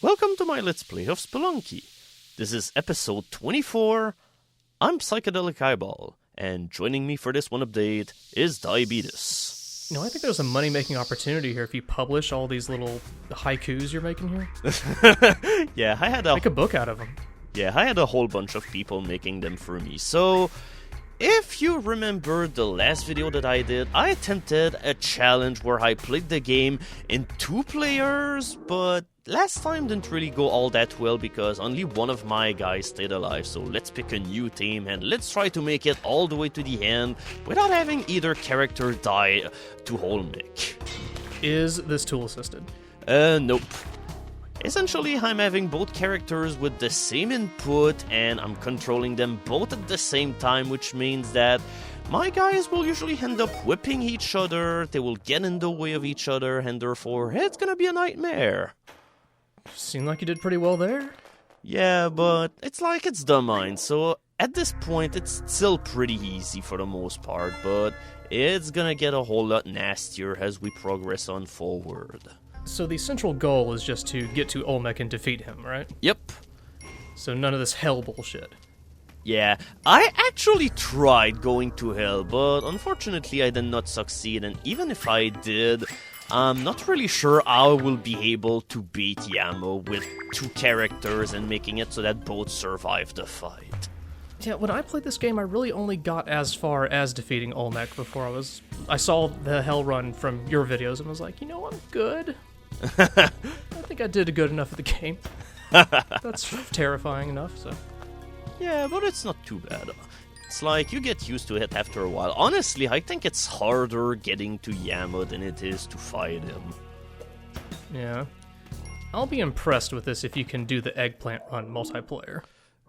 Welcome to my Let's Play of Spelunky. This is episode 24. I'm Psychedelic Eyeball, and joining me for this one update is Diabetus. I think there's a money-making opportunity here if you publish all these little haikus you're making here. Yeah, Make a book out of them. Yeah, I had a whole bunch of people making them for me. So, if you remember the last video that I did, I attempted a challenge where I played the game in 2 players, but last time didn't really go all that well because only one of my guys stayed alive. So let's pick a new team and let's try to make it all the way to the end without having either character die to whole mech. Is this tool assisted? Nope. Essentially, I'm having both characters with the same input, and I'm controlling them both at the same time, which means that my guys will usually end up whipping each other, they will get in the way of each other, and therefore, it's gonna be a nightmare. Seemed like you did pretty well there. Yeah, but it's like it's the mine, so at this point, it's still pretty easy for the most part, but it's gonna get a whole lot nastier as we progress on forward. So the central goal is just to get to Olmec and defeat him, right? Yep. So none of this hell bullshit. Yeah, I actually tried going to hell, but unfortunately I did not succeed, and even if I did, I'm not really sure how I will be able to beat Yamo with 2 characters and making it so that both survive the fight. Yeah, when I played this game, I really only got as far as defeating Olmec before I saw the hell run from your videos and was like, I'm good. I think I did good enough of the game. That's terrifying enough, so. Yeah, but it's not too bad. It's like you get used to it after a while. Honestly, I think it's harder getting to Yamo than it is to fight him. Yeah. I'll be impressed with this if you can do the eggplant run multiplayer.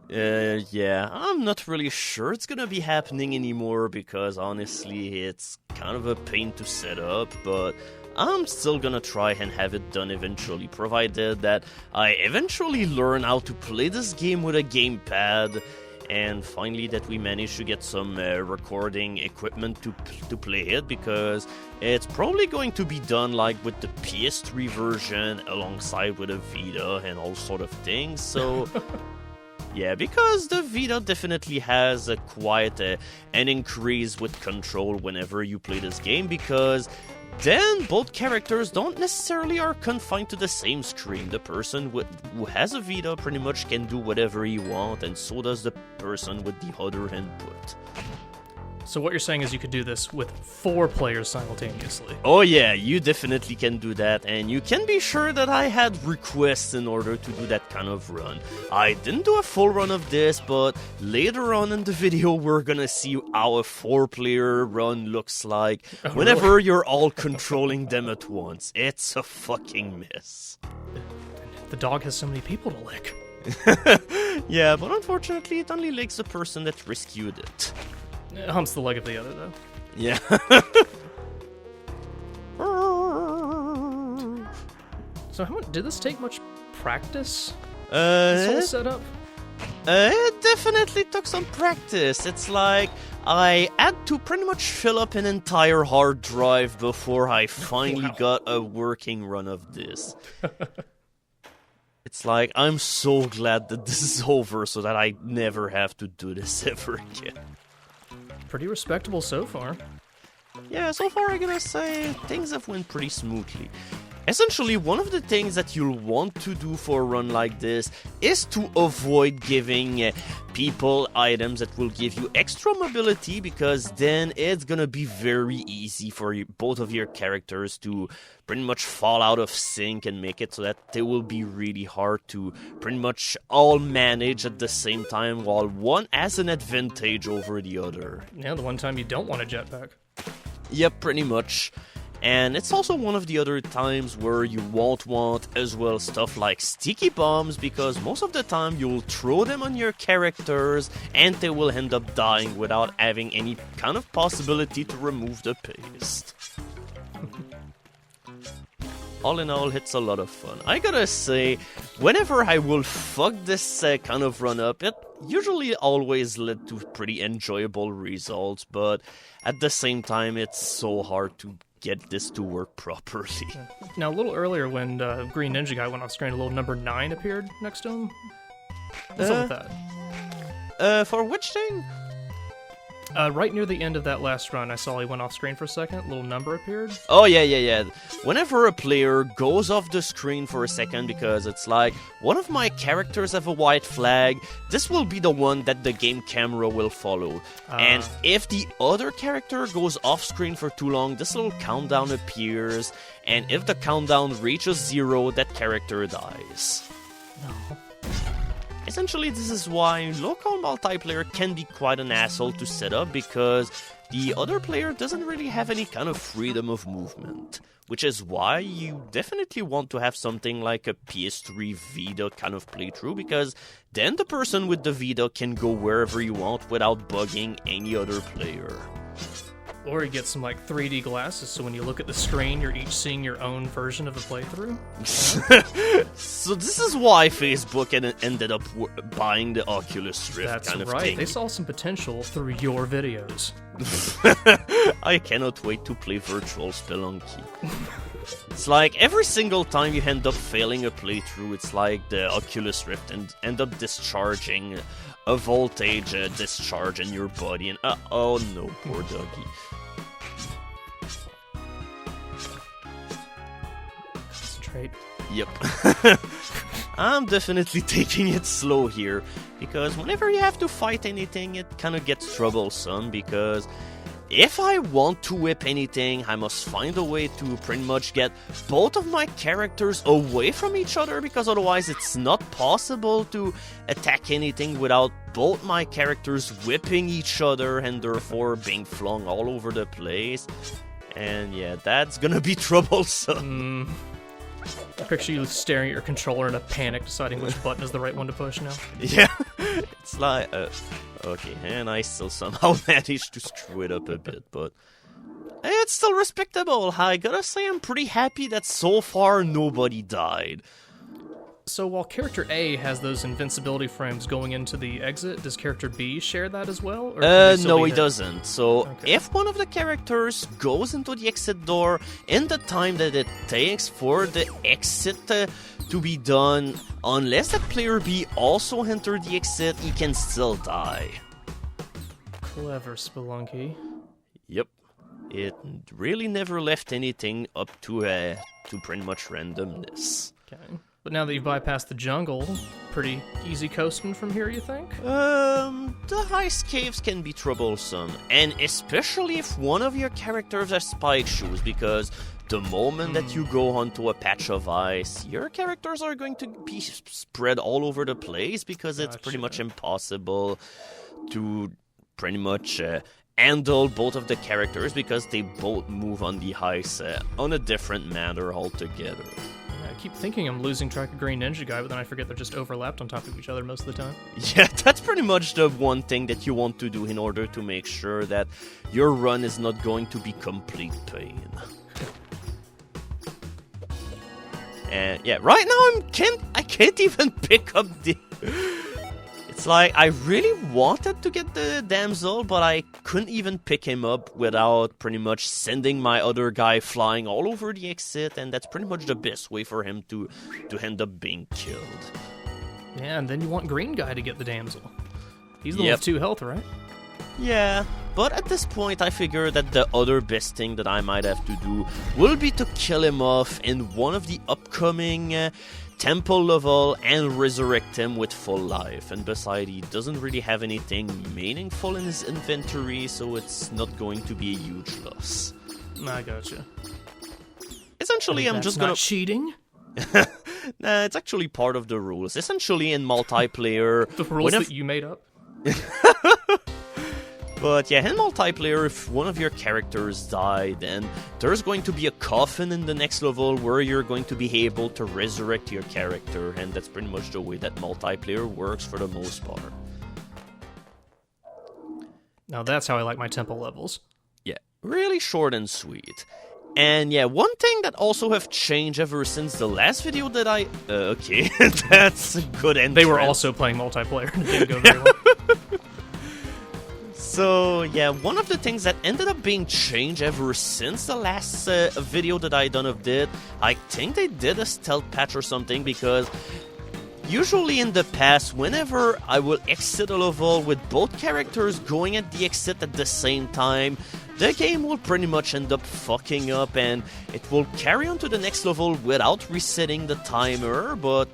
Yeah, I'm not really sure it's gonna be happening anymore because honestly, it's kind of a pain to set up, but I'm still gonna try and have it done eventually, provided that I eventually learn how to play this game with a gamepad, and finally that we manage to get some recording equipment to play it, because it's probably going to be done like with the PS3 version alongside with a Vita and all sort of things, so. Yeah, because the Vita definitely has quite an increase with control whenever you play this game, because then both characters don't necessarily are confined to the same screen. The person who has a Vita pretty much can do whatever he wants, and so does the person with the other input. So what you're saying is you could do this with 4 players simultaneously. Oh yeah, you definitely can do that, and you can be sure that I had requests in order to do that kind of run. I didn't do a full run of this, but later on in the video we're gonna see how a 4-player run looks like whenever you're all controlling them at once. It's a fucking mess. The dog has so many people to lick. Yeah, but unfortunately it only licks the person that rescued it. It humps the leg of the other, though. Yeah. So did this take much practice? This whole setup? It definitely took some practice. It's like I had to pretty much fill up an entire hard drive before I finally got a working run of this. It's like, I'm so glad that this is over so that I never have to do this ever again. Pretty respectable so far. Yeah, so far I gotta say, things have went pretty smoothly. Essentially, one of the things that you'll want to do for a run like this is to avoid giving people items that will give you extra mobility, because then it's gonna be very easy for both of your characters to pretty much fall out of sync and make it so that they will be really hard to pretty much all manage at the same time, while one has an advantage over the other. Yeah, the one time you don't want a jetpack. Yep, pretty much. And it's also one of the other times where you won't want as well stuff like sticky bombs, because most of the time you'll throw them on your characters and they will end up dying without having any kind of possibility to remove the paste. All in all, it's a lot of fun. I gotta say, whenever I will fuck this kind of run up, it usually always led to pretty enjoyable results, but at the same time it's so hard to get this to work properly. Now, a little earlier when Green Ninja Guy went off screen, a little number 9 appeared next to him. What's up with that? For which thing? Right near the end of that last run, I saw he went off screen for a second. A little number appeared. Oh, yeah. Whenever a player goes off the screen for a second, because it's like, one of my characters have a white flag, this will be the one that the game camera will follow. And if the other character goes off screen for too long, this little countdown appears, and if the countdown reaches 0, that character dies. No. Essentially, this is why local multiplayer can be quite an asshole to set up, because the other player doesn't really have any kind of freedom of movement. Which is why you definitely want to have something like a PS3 Vita kind of playthrough, because then the person with the Vita can go wherever you want without bugging any other player. Or you get some, like, 3D glasses, so when you look at the screen, you're each seeing your own version of the playthrough. So this is why Facebook ended up buying the Oculus Rift That's kind of right. thing. They saw some potential through your videos. I cannot wait to play virtual Spelunky. It's like, every single time you end up failing a playthrough, it's like the Oculus Rift end up discharging a voltage discharge in your body, and oh no, poor doggy. Concentrate. Yep. I'm definitely taking it slow here, because whenever you have to fight anything, it kind of gets troublesome, because if I want to whip anything, I must find a way to pretty much get both of my characters away from each other, because otherwise it's not possible to attack anything without both my characters whipping each other and therefore being flung all over the place. And yeah, that's gonna be troublesome. I picture you staring at your controller in a panic, deciding which button is the right one to push now. Yeah, it's like, okay, and I still somehow managed to screw it up a bit, but it's still respectable. I gotta say, I'm pretty happy that so far nobody died. So while character A has those invincibility frames going into the exit, does character B share that as well? Or No, he doesn't. So Okay. if one of the characters goes into the exit door in the time that it takes for the exit to be done, unless that player B also entered the exit, he can still die. Clever, Spelunky. Yep. It really never left anything up to pretty much randomness. Okay. But now that you've bypassed the jungle, pretty easy coasting from here, you think? The ice caves can be troublesome, and especially if one of your characters has spike shoes, because the moment that you go onto a patch of ice, your characters are going to be spread all over the place, because it's pretty much impossible to pretty much handle both of the characters, because they both move on the ice on a different manner altogether. I keep thinking I'm losing track of Green Ninja Guy, but then I forget they're just overlapped on top of each other most of the time. Yeah, that's pretty much the one thing that you want to do in order to make sure that your run is not going to be complete pain. And yeah, right now I can't even pick up the... It's like, I really wanted to get the damsel, but I couldn't even pick him up without pretty much sending my other guy flying all over the exit, and that's pretty much the best way for him to end up being killed. Yeah, and then you want Green Guy to get the damsel. He's the one with 2 health, right? Yeah, but at this point I figure that the other best thing that I might have to do will be to kill him off in one of the upcoming temple level and resurrect him with full life. And besides, he doesn't really have anything meaningful in his inventory, so it's not going to be a huge loss. I gotcha. Essentially, I'm just gonna... Not cheating? Nah, it's actually part of the rules. Essentially, in multiplayer... The rules that you made up? But yeah, in multiplayer, if one of your characters die, then there's going to be a coffin in the next level where you're going to be able to resurrect your character, and that's pretty much the way that multiplayer works for the most part. Now that's how I like my temple levels. Yeah, really short and sweet. And yeah, one thing that also have changed ever since the last video that I... okay, that's a good end. They were also playing multiplayer, and it didn't go very well. So, yeah, one of the things that ended up being changed ever since the last video that I done of it, I think they did a stealth patch or something, because usually in the past, whenever I will exit a level with both characters going at the exit at the same time, the game will pretty much end up fucking up and it will carry on to the next level without resetting the timer, but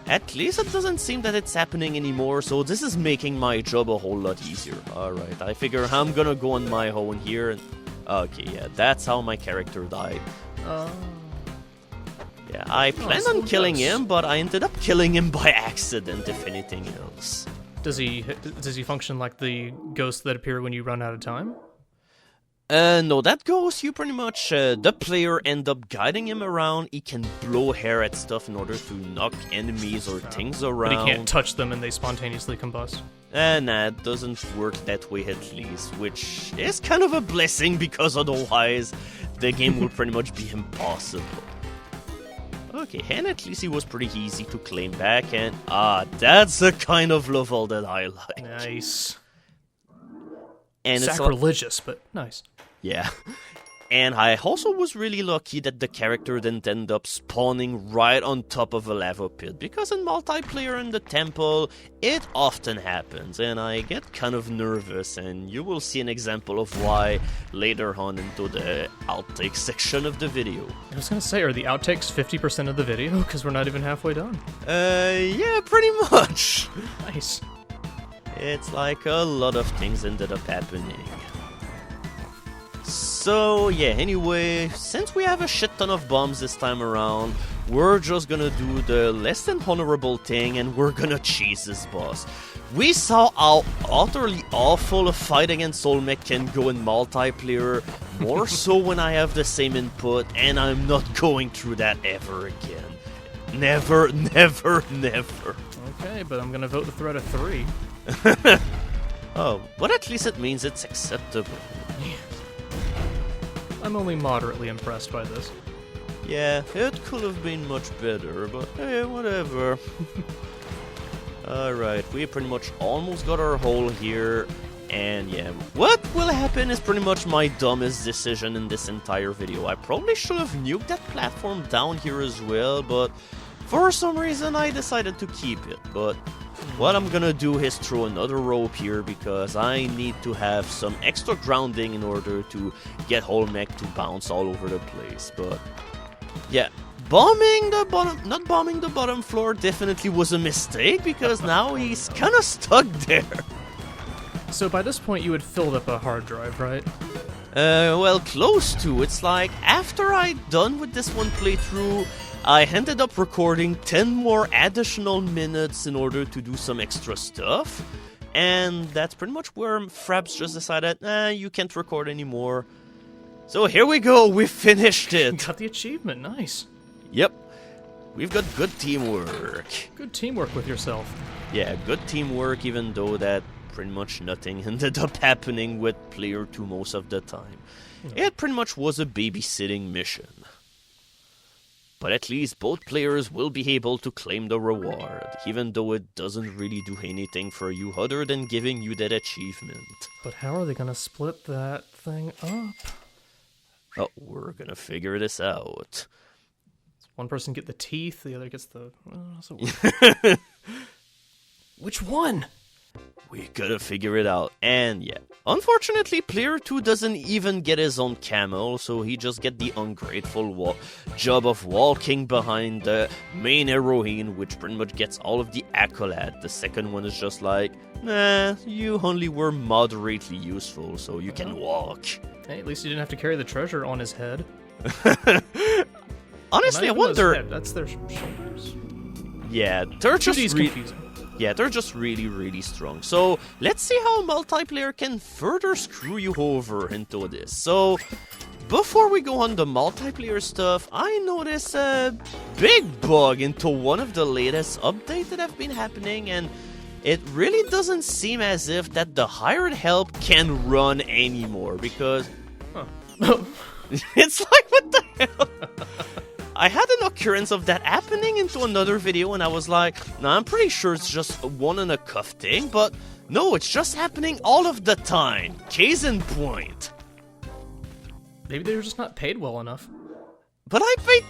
at least it doesn't seem that it's happening anymore, so this is making my job a whole lot easier. Alright, I figure I'm gonna go on my own here and... Okay, yeah, that's how my character died. Yeah, I planned on killing him, but I ended up killing him by accident, if anything else. Does he function like the ghosts that appear when you run out of time? No, that ghost, you pretty much, the player end up guiding him around. He can blow hair at stuff in order to knock enemies or things around. But he can't touch them and they spontaneously combust. Nah, it doesn't work that way at least, which is kind of a blessing, because otherwise the game will pretty much be impossible. Okay, and at least it was pretty easy to claim back, and that's the kind of level that I like. Nice. And sacrilegious, but nice. Yeah. And I also was really lucky that the character didn't end up spawning right on top of a lava pit, because in multiplayer in the temple, it often happens, and I get kind of nervous, and you will see an example of why later on into the outtakes section of the video. I was gonna say, are the outtakes 50% of the video? Because we're not even halfway done. Yeah, pretty much. Nice. It's like a lot of things ended up happening. So, yeah, anyway, since we have a shit ton of bombs this time around, we're just gonna do the less than honorable thing and we're gonna cheese this boss. We saw how utterly awful a fight against Olmec can go in multiplayer, more so when I have the same input, and I'm not going through that ever again. Never, never, never. Okay, but I'm gonna vote the threat of 3. Oh, but at least it means it's acceptable. I'm only moderately impressed by this. Yeah, it could have been much better, but hey, whatever. Alright, we pretty much almost got our hole here, and yeah, what will happen is pretty much my dumbest decision in this entire video. I probably should have nuked that platform down here as well, but for some reason I decided to keep it. But what I'm gonna do is throw another rope here, because I need to have some extra grounding in order to get Olmec to bounce all over the place. But yeah, not bombing the bottom floor definitely was a mistake, because now he's kinda stuck there. So by this point you had filled up a hard drive, right? Well, close to. It's like, after I'd done with this one playthrough, I ended up recording 10 more additional minutes in order to do some extra stuff, and that's pretty much where Fraps just decided, you can't record anymore. So here we go, we finished it! Got the achievement, nice. Yep, we've got good teamwork. Good teamwork with yourself. Yeah, good teamwork, even though that pretty much nothing ended up happening with player 2 most of the time. It pretty much was a babysitting mission. But at least both players will be able to claim the reward, even though it doesn't really do anything for you other than giving you that achievement. But how are they gonna split that thing up? Oh, we're gonna figure this out. One person get the teeth, the other gets the... Which one? We gotta figure it out, and yeah. Unfortunately, player 2 doesn't even get his own camel, so he just get the ungrateful job of walking behind the main heroine, which pretty much gets all of the accolade. The second one is just like, nah, you only were moderately useful, so you can walk. Hey, at least you didn't have to carry the treasure on his head. Honestly, I wonder... That's their shoulders? Yeah, they're just confusing. Yeah, they're just really, really strong. So, let's see how multiplayer can further screw you over into this. So, before we go on the multiplayer stuff, I noticed a big bug into one of the latest updates that have been happening, and it really doesn't seem as if that the hired help can run anymore, because... It's like, what the hell? I had an occurrence of that happening into another video, and I was like, nah, I'm pretty sure it's just a one and a cuff thing, but No, it's just happening all of the time. Case in point. Maybe they were just not paid well enough. But I paid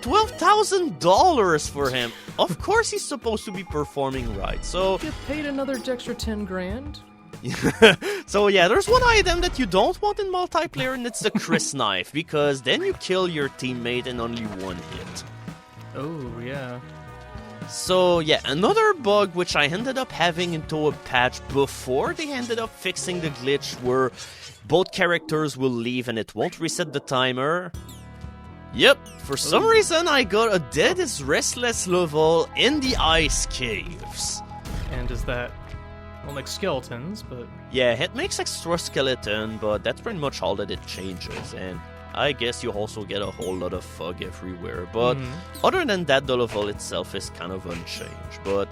$12,000 for him. Of course he's supposed to be performing right, so... Get paid another extra 10 grand. So yeah, there's one item that you don't want in multiplayer, and it's the Chris knife, because then you kill your teammate in only one hit. Oh, yeah. So yeah, another bug which I ended up having into a patch before they ended up fixing the glitch where both characters will leave and it won't reset the timer. Yep, for some reason I got a Dead is Restless level in the ice caves. And is that... well, like skeletons, but... Yeah, it makes extra skeleton, but that's pretty much all that it changes, and I guess you also get a whole lot of fog everywhere, but other than that, the level itself is kind of unchanged, but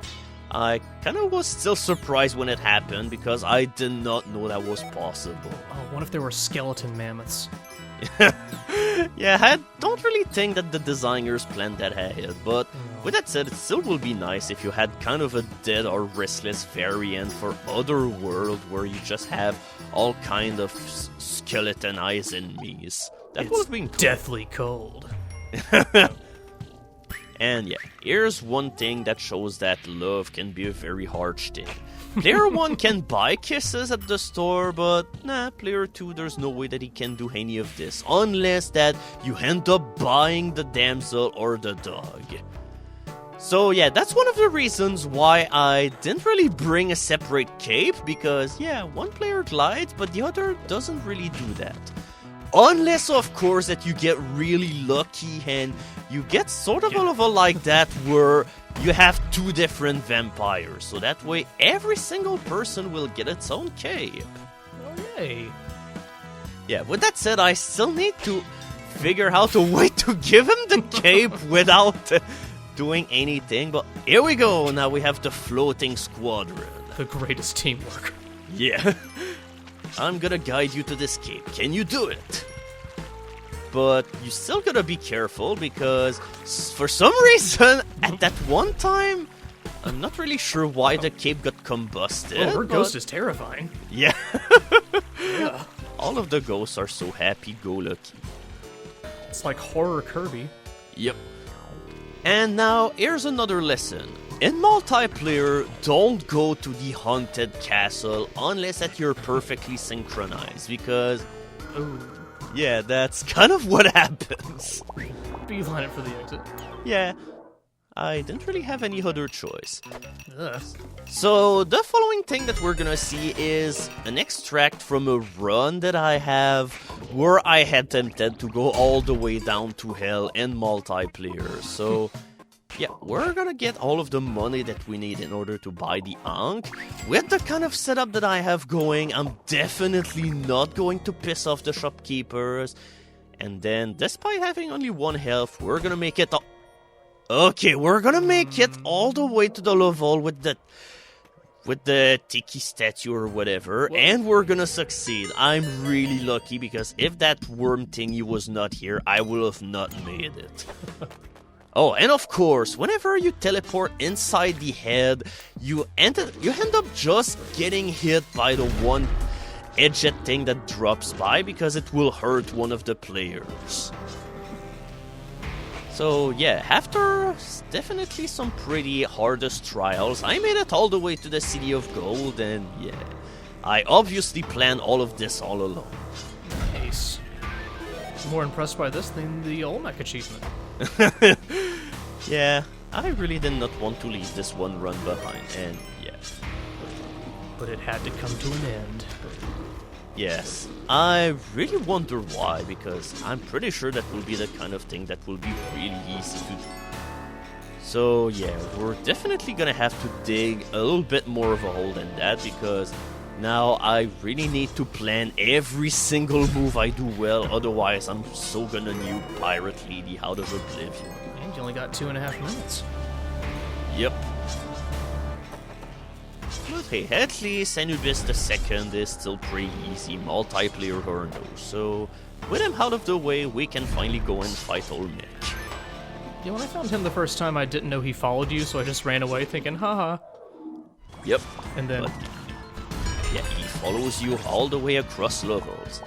I kind of was still surprised when it happened, because I did not know that was possible. Oh, what if there were skeleton mammoths? Yeah, I don't really think that the designers planned that ahead, but with that said, it still would be nice if you had kind of a Dead or Restless variant for Otherworld, where you just have all kind of skeleton eyes enemies. That would have been cool. Deathly cold. And yeah, here's one thing that shows that love can be a very harsh thing. Player 1 can buy kisses at the store, but nah, Player 2, there's no way that he can do any of this, unless that you end up buying the damsel or the dog. So yeah, that's one of the reasons why I didn't really bring a separate cape, because yeah, one player glides, but the other doesn't really do that. Unless, of course, that you get really lucky and you get sort of a level like that where you have two different vampires. So that way, every single person will get its own cape. Oh, yay. Yeah, with that said, I still need to figure out a way to give him the cape without doing anything. But here we go. Now we have the floating squadron. The greatest teamwork. Yeah. I'm gonna guide you to this cape. Can you do it? But you still gotta be careful, because for some reason, at that one time, I'm not really sure why the cape got combusted. Oh, her ghost is terrifying. Yeah. Yeah. All of the ghosts are so happy-go-lucky. It's like horror Kirby. Yep. And now, here's another lesson. In multiplayer, don't go to the haunted castle unless that you're perfectly synchronized, because... Ooh. yeah, that's kind of what happens. Beeline it for the exit. Yeah, I didn't really have any other choice. Ugh. So, the following thing that we're gonna see is an extract from a run that I have where I had attempted to go all the way down to hell in multiplayer. So, yeah, we're gonna get all of the money that we need in order to buy the Ankh. With the kind of setup that I have going, I'm definitely not going to piss off the shopkeepers. And then, despite having only one health, we're gonna make it... okay, we're gonna make it all the way to the level with the tiki statue or whatever, and we're gonna succeed. I'm really lucky, because if that worm thingy was not here, I would have not made it. Oh, and of course, whenever you teleport inside the head, you end up just getting hit by the one edged thing that drops by, because it will hurt one of the players. So yeah, after definitely some pretty hardest trials, I made it all the way to the City of Gold, and yeah, I obviously planned all of this all alone. Nice. More impressed by this than the Olmec achievement. Yeah, I really did not want to leave this one run behind, and yeah. But it had to come to an end. Yes, I really wonder why, because I'm pretty sure that will be the kind of thing that will be really easy to do. So yeah, we're definitely gonna have to dig a little bit more of a hole than that, because now I really need to plan every single move I do well, otherwise I'm so gonna nuke Pirate Lady out of oblivion. And you only got 2.5 minutes. Yep. But hey, at least Anubis II is still pretty easy, multiplayer or no, so with him out of the way, we can finally go and fight Olmec. Yeah, when I found him the first time, I didn't know he followed you, so I just ran away thinking, haha. Yep. And then yeah, he follows you all the way across levels.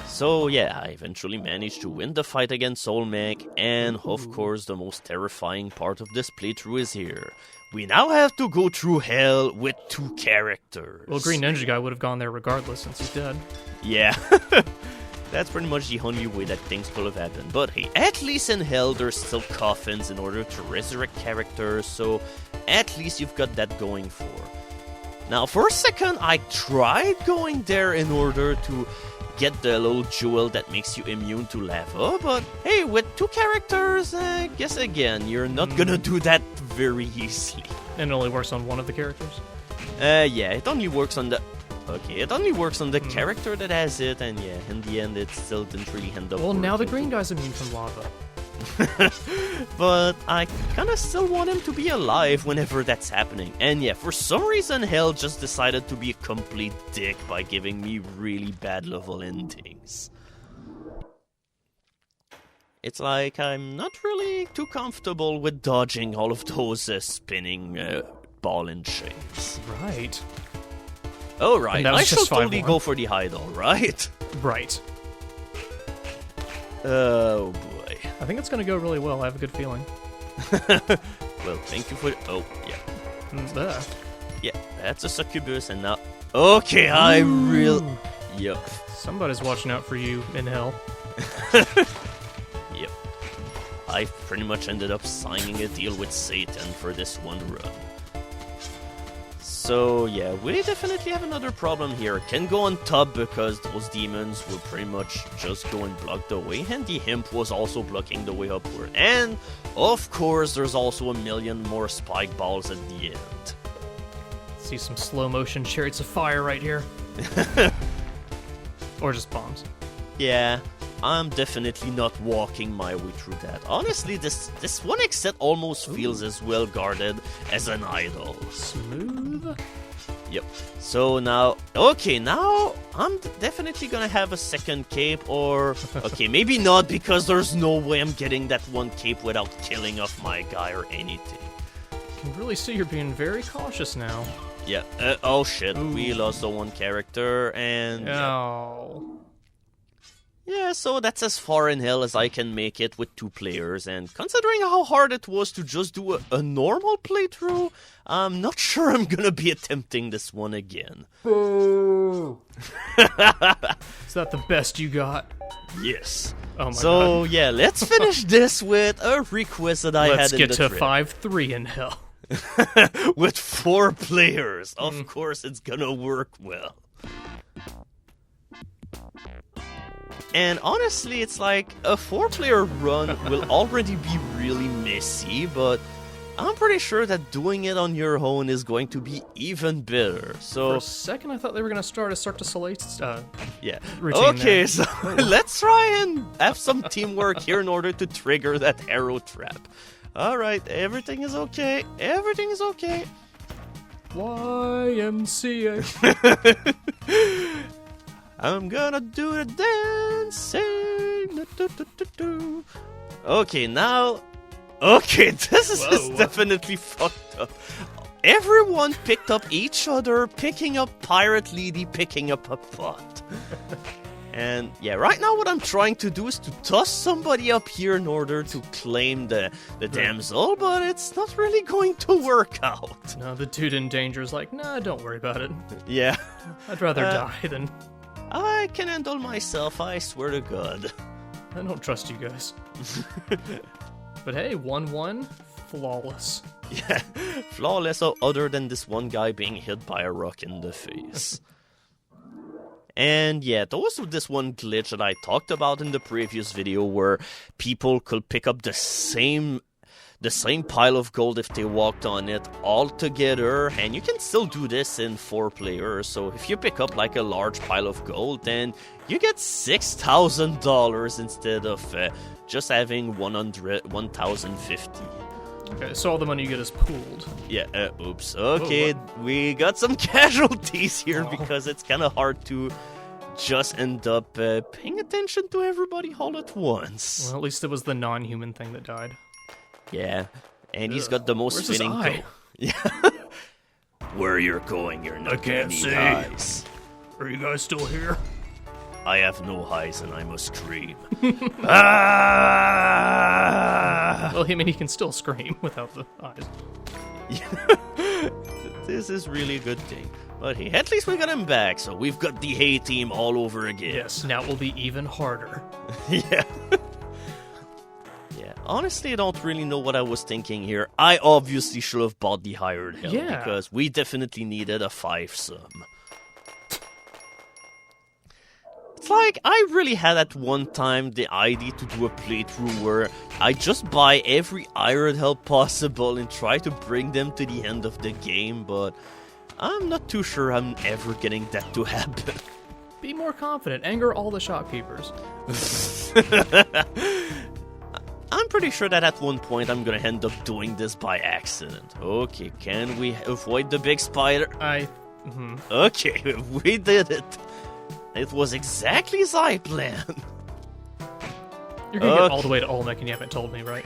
So yeah, I eventually managed to win the fight against Olmec, and of course the most terrifying part of this playthrough is here. We now have to go through hell with 2 characters. Well, Green Ninja Guy would have gone there regardless since he's dead. Yeah, that's pretty much the only way that things could have happened. But hey, at least in hell there's still coffins in order to resurrect characters, so at least you've got that going for. Now, for a second, I tried going there in order to get the little jewel that makes you immune to lava, but hey, with 2 characters, I guess again, you're not gonna do that very easily. And it only works on one of the characters? Yeah, it only works on the... Okay, it only works on the character that has it, and yeah, in the end, it still didn't really end up Well, now the working. green guy's immune from lava. But I kinda still want him to be alive whenever that's happening. And yeah, for some reason, Hell just decided to be a complete dick by giving me really bad level endings. It's like I'm not really too comfortable with dodging all of those spinning ball and chains. Right. Oh, right. I just should 5 totally more. go for the idol, right? Right. Oh, boy. I think it's going to go really well. I have a good feeling. Well, thank you for... Oh, yeah. There. Yeah, that's a succubus, and now... Okay, I real... Yep. Somebody's watching out for you in hell. Yep. I pretty much ended up signing a deal with Satan for this one run. So, yeah, we definitely have another problem here. Can go on top because those demons will pretty much just go and block the way, and the imp was also blocking the way upward. And, of course, there's also a million more spike balls at the end. See some slow motion chariots of fire right here. Or just bombs. Yeah, I'm definitely not walking my way through that. Honestly, this one exit almost feels as well guarded as an idol. Smooth. Yep. So now, okay, now I'm definitely gonna have a second cape, or okay, maybe not, because there's no way I'm getting that one cape without killing off my guy or anything. I can really see you're being very cautious now. Yeah. Oh shit, we lost the one character, and Oh. yeah, so that's as far in hell as I can make it with 2 players, and considering how hard it was to just do a normal playthrough, I'm not sure I'm gonna be attempting this one again. Boo! Is that the best you got? Yes. Oh my So, god. yeah, let's finish this with a request that I Let's had in get the to trip. 5-3 in hell. With 4 players. Of course it's gonna work well. And honestly, it's like a 4-player run will already be really messy, but I'm pretty sure that doing it on your own is going to be even better. For So, a second, I thought they were going to start a Cirque du Soleil yeah. routine Okay, there. so let's try and have some teamwork here in order to trigger that arrow trap. Alright, everything is okay. Everything is okay. YMCA. I'm gonna do the dancing. Do. Okay, now... Okay, this is definitely fucked up. Everyone picked up each other, picking up Pirate Lady, picking up a pot. And yeah, right now what I'm trying to do is to toss somebody up here in order to claim the damsel, but it's not really going to work out. No, the dude in danger is like, nah, don't worry about it. Yeah. I'd rather die than... I can handle myself, I swear to God. I don't trust you guys. But hey, 1-1, flawless. Yeah, flawless other than this one guy being hit by a rock in the face. And yeah, there was this one glitch that I talked about in the previous video where people could pick up the same pile of gold if they walked on it all together, and you can still do this in 4 players. So if you pick up like a large pile of gold, then you get $6,000 instead of just having 1,050. Okay, so all the money you get is pooled. Yeah, oops. Okay, we got some casualties here Oh. because it's kind of hard to just end up paying attention to everybody all at once. Well, at least it was the non-human thing that died. Yeah, and he's got the most Where's his fitting eye? Yeah. Where you're going, you're not gonna can't need see. highs. Are you guys still here? I have no highs and I must scream. Ah! Well, I mean, he can still scream without the eyes. This is really a good thing. But hey, at least we got him back, so we've got the Hay team all over again. Yes, now it will be even harder. Yeah. Yeah, honestly, I don't really know what I was thinking here. I obviously should have bought the hired help, Yeah. because we definitely needed a 5-sum. It's like, I really had at one time the idea to do a playthrough where I just buy every iron help possible and try to bring them to the end of the game, but I'm not too sure I'm ever getting that to happen. Be more confident. Anger all the shopkeepers. I'm pretty sure that at one point I'm gonna end up doing this by accident. Okay, can we avoid the big spider? Okay, we did it. It was exactly as I planned. You're gonna get all the way to Olmec and you haven't told me, right?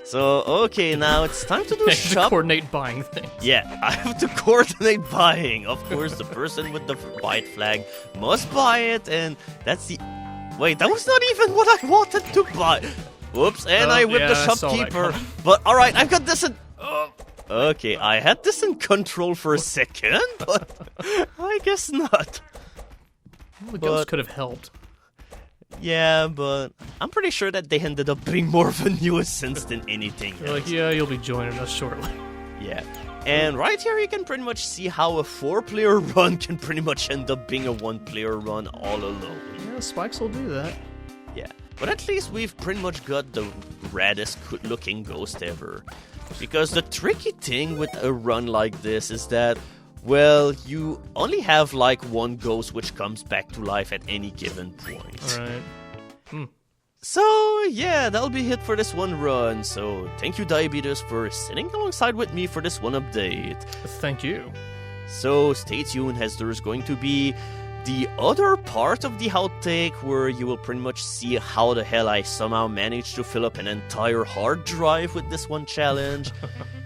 So, okay, now it's time to do To shop. coordinate buying things. Yeah, I have to coordinate buying. Of course, the person with the white flag must buy it, and that's the... Wait, that was not even what I wanted to buy. Whoops, and I whipped the yeah, I saw that shopkeeper. coming. But, alright, I've got this in... Okay, I had this in control for a second, but I guess not. Well, the ghost could have helped. Yeah, but I'm pretty sure that they ended up being more of a nuisance than anything They're else. like, yeah, you'll be joining us shortly. Yeah. And right here you can pretty much see how a 4-player run can pretty much end up being a 1-player run all alone. Yeah, Spikes will do that. Yeah. But at least we've pretty much got the raddest looking ghost ever. Because the tricky thing with a run like this is that, well, you only have like one ghost which comes back to life at any given point. Alright. So, yeah, that'll be it for this one run. So, thank you, Diabetus, for sitting alongside with me for this one update. Thank you. So, stay tuned as there's going to be the other part of the outtake where you will pretty much see how the hell I somehow managed to fill up an entire hard drive with this one challenge.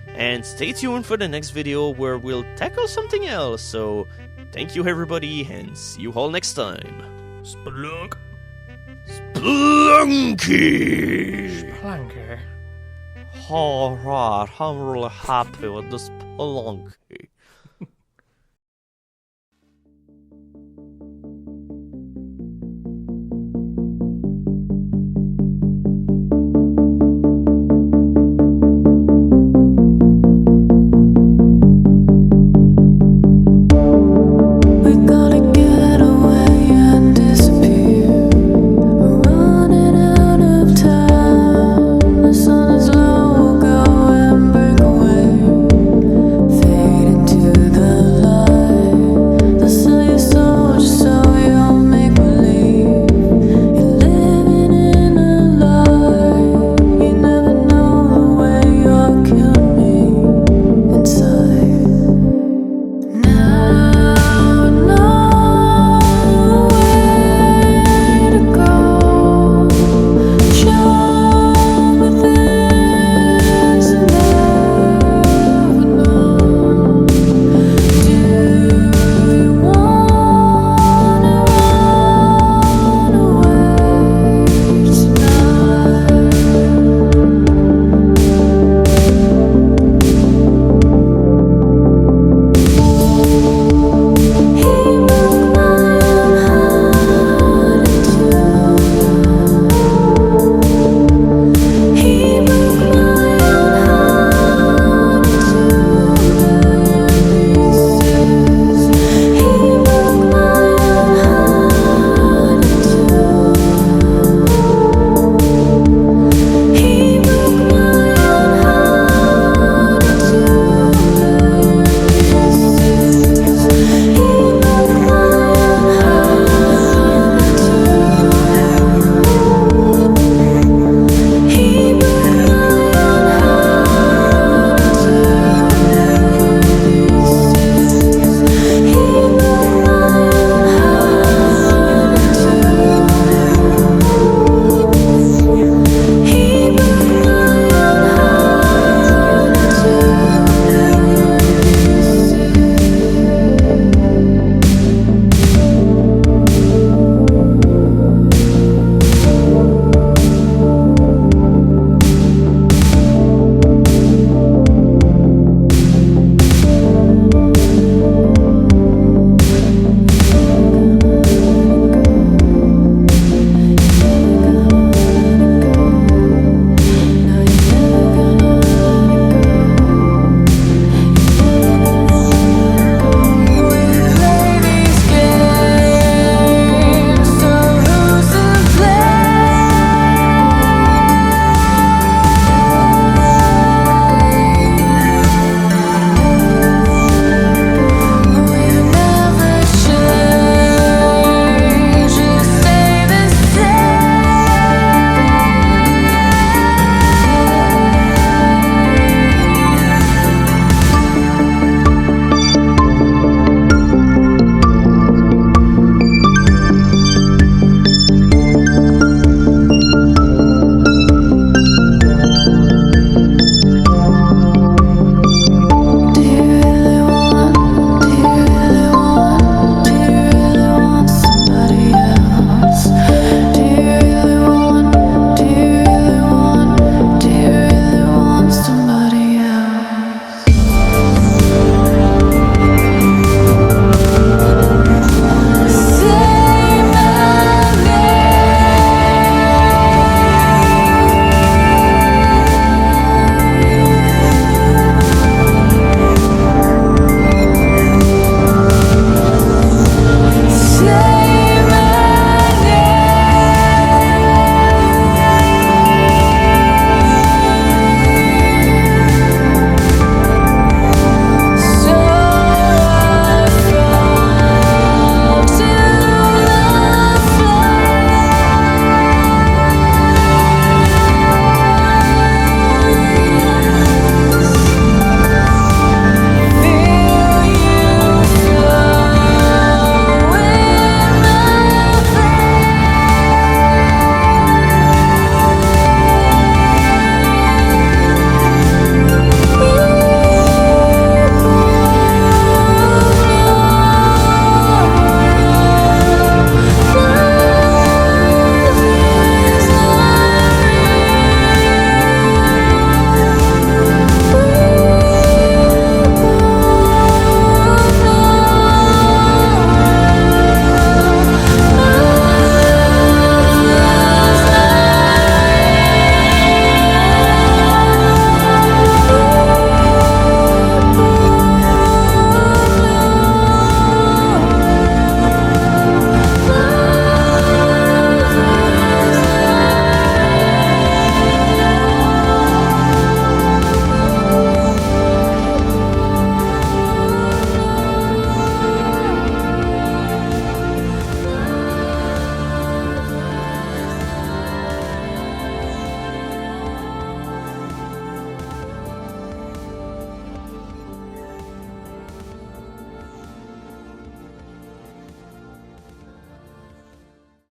And stay tuned for the next video where we'll tackle something else. So, thank you, everybody, and see you all next time. Spelunk. Spelunky! Spelunky. Alright, I'm really happy with this Spelunky.